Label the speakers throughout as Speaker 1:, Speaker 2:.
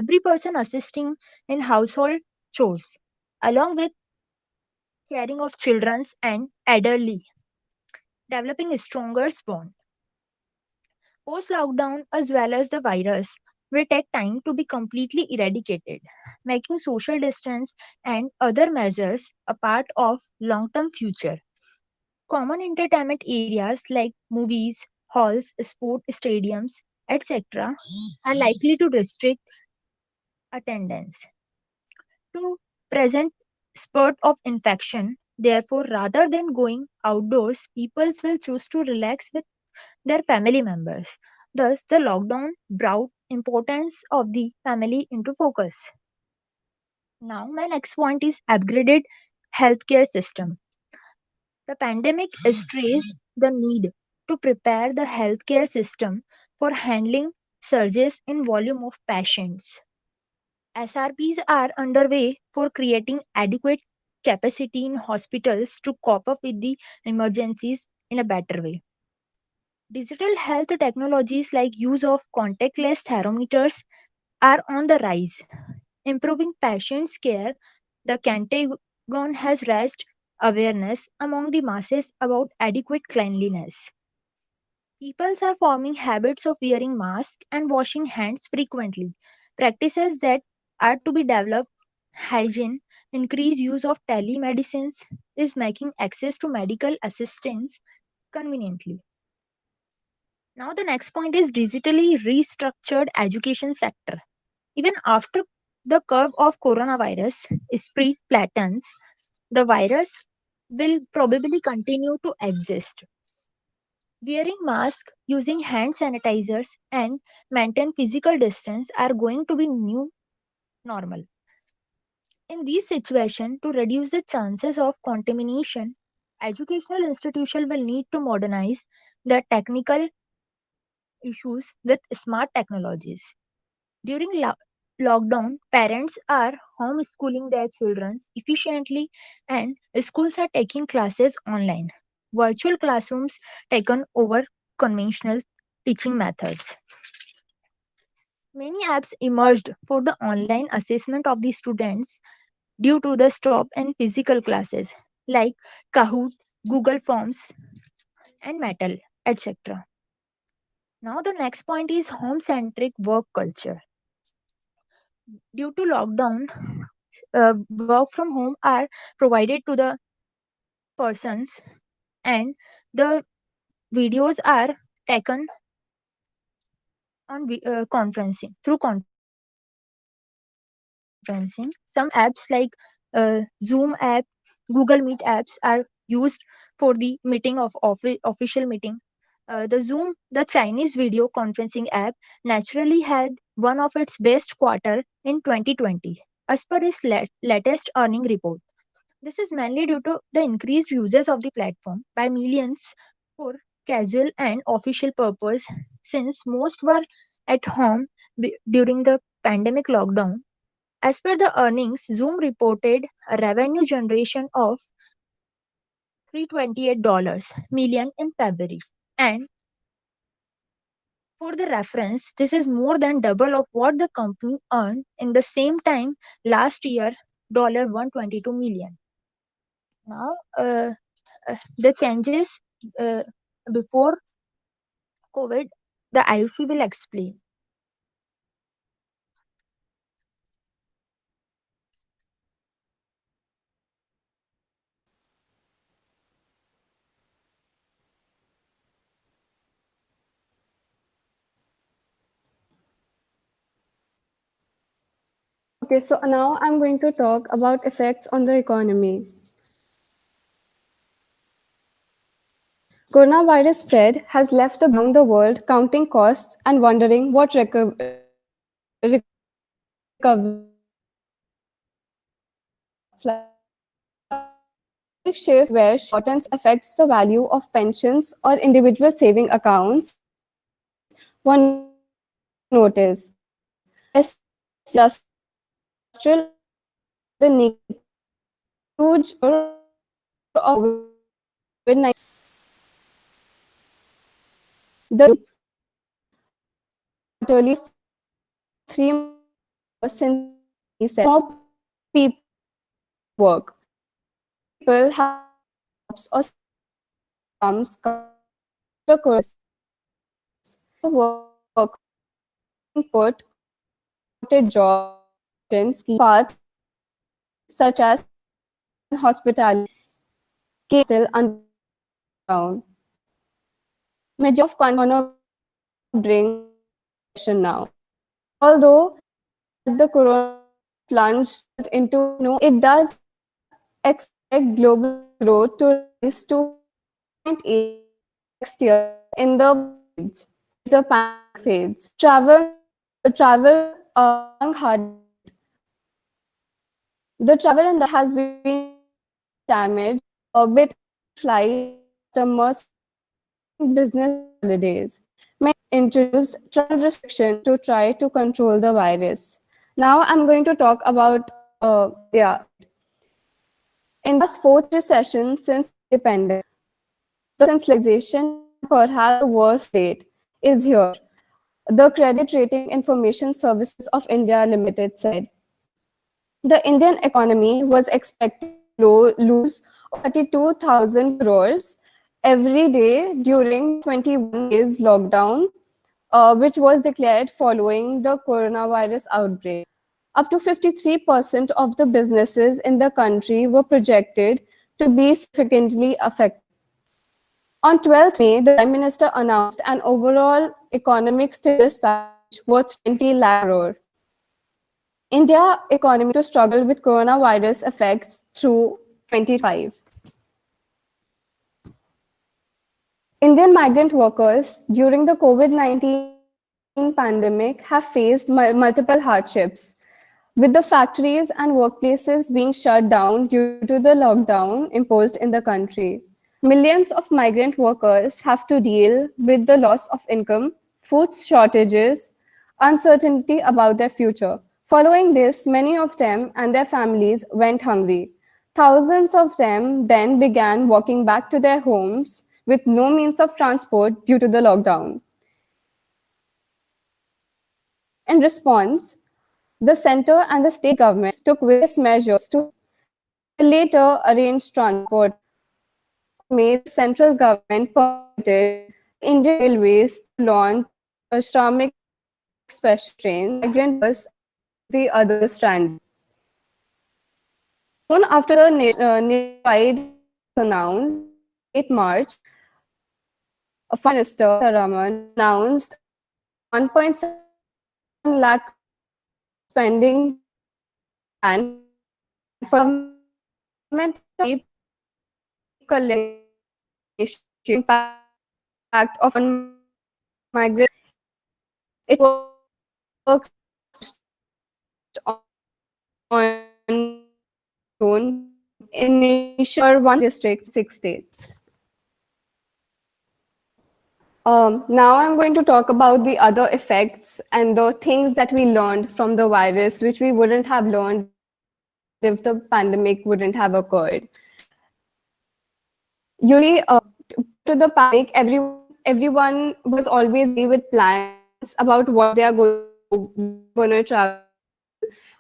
Speaker 1: every person assisting in household chores, along with caring of children and elderly, developing a stronger bond. Post lockdown, as well as the virus, will take time to be completely eradicated, making social distance and other measures a part of long term future. Common entertainment areas like movies, halls, sport stadiums, etc., are likely to restrict attendance to present spurt of infection. Therefore, rather than going outdoors, people will choose to relax with their family members. Thus, the lockdown brought importance of the family into focus. Now, my next point is upgraded healthcare system. The pandemic stressed the need to prepare the healthcare system for handling surges in volume of patients. SRPs are underway for creating adequate capacity in hospitals to cope up with the emergencies in a better way. Digital health technologies like use of contactless thermometers are on the rise, improving patients' care. The Pentagon has raised awareness among the masses about adequate cleanliness. People are forming habits of wearing masks and washing hands frequently, practices that are to be developed. Hygiene, increased use of telemedicines is making access to medical assistance conveniently. Now the next point is digitally restructured education sector. Even after the curve of coronavirus spread flattens, the virus will probably continue to exist. Wearing masks, using hand sanitizers, and maintain physical distance are going to be new normal. In these situations, to reduce the chances of contamination, educational institutions will need to modernize their technical issues with smart technologies. During lockdown, parents are homeschooling their children efficiently and schools are taking classes online. Virtual classrooms taken over conventional teaching methods. Many apps emerged for the online assessment of the students due to the stop in physical classes like Kahoot, Google Forms, and Metal, etc. Now, the next point is home centric work culture. Due to lockdown, work from home are provided to the persons and the videos are taken on conferencing through conferencing. Some apps like Zoom app, Google Meet apps are used for the meeting of official meeting. The Zoom, the Chinese video conferencing app, naturally had one of its best quarter in 2020, as per its latest earning report. This is mainly due to the increased users of the platform by millions for casual and official purpose, since most were at home during the pandemic lockdown. As per the earnings, Zoom reported a revenue generation of $328 million in February. And for the reference, this is more than double of what the company earned in the same time last year, $122 million. Now, the changes uh, before COVID, the IOC will explain.
Speaker 2: Okay, so now I'm going to talk about effects on the economy. Coronavirus spread has left the around the world counting costs and wondering what recovery looks like. Economic shift where shortens affects the value of pensions or individual saving accounts. One notice. Especially in industrial areas where the need to secure of COVID-19. The quarterly 3 months since 1997, more people have work. Many people have lost jobs or suffered incomes coming after coronavirus. Many of the workers are being put on unreported job rotation schemes such as tourism and hospitality. Cases are still under lockdown. Majority of countries are bringing in recession now. Although that the coronavirus plunged into it does expect global growth to rise to 5.8% next year in the fades, if the pandemic fades. Travel among hardest hit. The travel industry has been severely damaged, with airline flights and customers canceling business holidays. Many countries introduced travel restrictions to try to control the virus. Now I'm going to talk about India's fourth recession since independence. The centralization and perhaps the worst state is here. The Credit Rating Information Services of India Limited said the Indian economy was expected to lose 32,000 crores every day during the 21 days lockdown, which was declared following the coronavirus outbreak. Up to 53% of the businesses in the country were projected to be significantly affected. On 12th May, the Prime Minister announced an overall economic stimulus package worth 20 lakh crore. India economy to struggle with coronavirus effects through 2025. Indian migrant workers during the COVID-19 pandemic have faced multiple hardships, with the factories and workplaces being shut down due to the lockdown imposed in the country. Millions of migrant workers have to deal with the loss of income, food shortages, uncertainty about their future. Following this, many of them and their families went hungry. Thousands of them then began walking back to their homes with no means of transport due to the lockdown. In response, the center and the state governments took various measures to help. They later arranged transport. On 12th May, the central government permitted the Indian Railways to launch Shramik Special Trains for migrant workers and relieve the others stranded. Soon after the nationwide lockdown was announced, in late March, Finance Minister Sitaraman announced a 1.71 lakh crore spending generation plan for the country. The government has already promised to keep collecting information about the impact of coronavirus on migrant workers. It works launched on 16th June in initial 1 districts in 6 states. Now I'm going to talk about the other effects and the things that we learned from the virus, which we wouldn't have learned if the pandemic wouldn't have occurred. Usually, prior to the pandemic, everyone was always ready with plans about what they are going to do, where they are going to travel,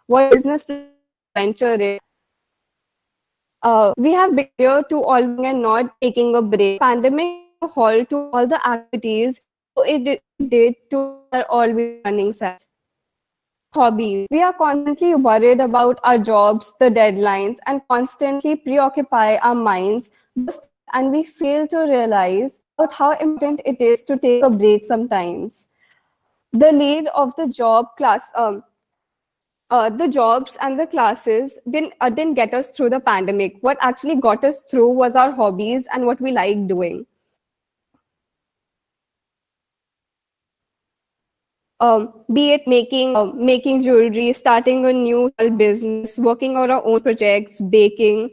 Speaker 2: what business plans they are going to venture in. We have become here to always and not taking a break. The pandemic put a halt to all the activities, though it did to our always running sites. Hobbies. We are constantly worried about our jobs, the deadlines, and constantly preoccupy our minds those things, and we fail to realize about how important it is to take a break sometimes. The lead of the jobs and the classes didn't get us through the pandemic. What actually got us through was our hobbies and what we like doing. Be it making jewelry, starting a new small business, working on our own projects, baking,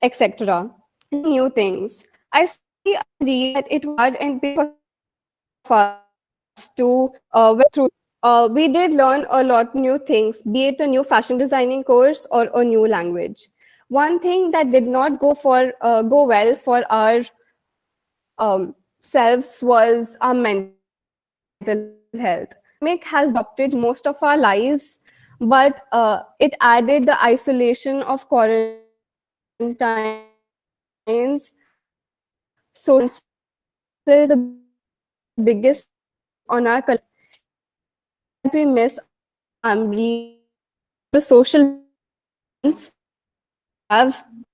Speaker 2: etc. Learning new things. I see that it was hard and painful for some of us to went through this. We did learn a lot new things, be it a new fashion designing course or a new language. One thing that did not go well for our selves was our mental health. pandemic has disrupted most of our lives, but it added the isolation of quarantines, social distancing, and still the biggest strain on our collective well-being. Not only that we miss our families, but also the social bonds we have with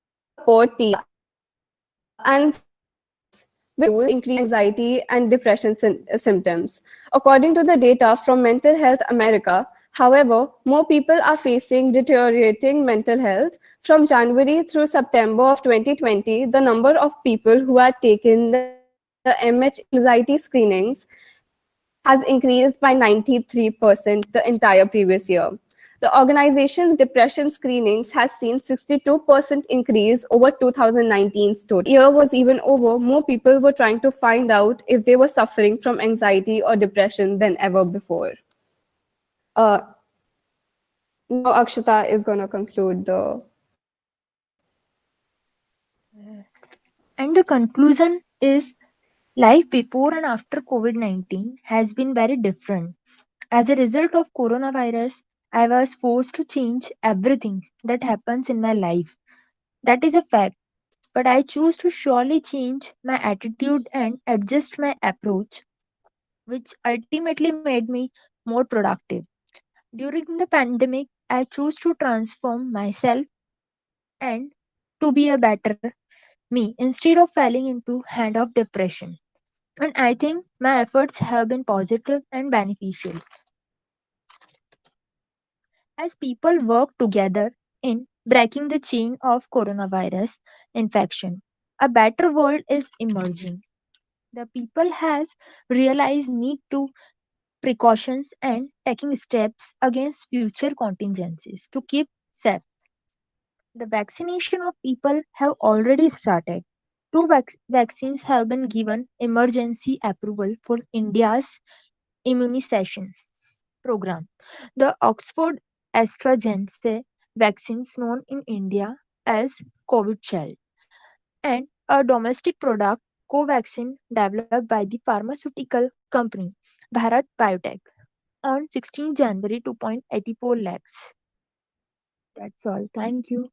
Speaker 2: our support team. And sadly, with increased anxiety and depression symptoms. According to the data from Mental Health America, however, more people are facing deteriorating mental health. From January through September of 2020, the number of people who had taken the MH anxiety screenings has increased by 93% the entire previous year. The organization's depression screenings has seen 62% increase over 2019's total. Year was even over, more people were trying to find out if they were suffering from anxiety or depression than ever before. Uh, Now Akshata is going to conclude the.
Speaker 1: And the conclusion is life before and after COVID 19 has been very different. As a result of coronavirus, I was forced to change everything that happens in my life. That is a fact. But I choose to surely change my attitude and adjust my approach, which ultimately made me more productive. During the pandemic, I chose to transform myself and to be a better me instead of falling into hand of depression. And I think my efforts have been positive and beneficial as people work together in breaking the chain of coronavirus infection. A better world is emerging. The people has realized need to precautions and taking steps against future contingencies to keep safe. The vaccination of people have already started. Two vaccines have been given emergency approval for India's immunization program. The Oxford AstraZeneca vaccines known in India as Covishield and a domestic product Covaxin developed by the pharmaceutical company Bharat Biotech on 16 January 2.84 lakhs. That's all. Thank you.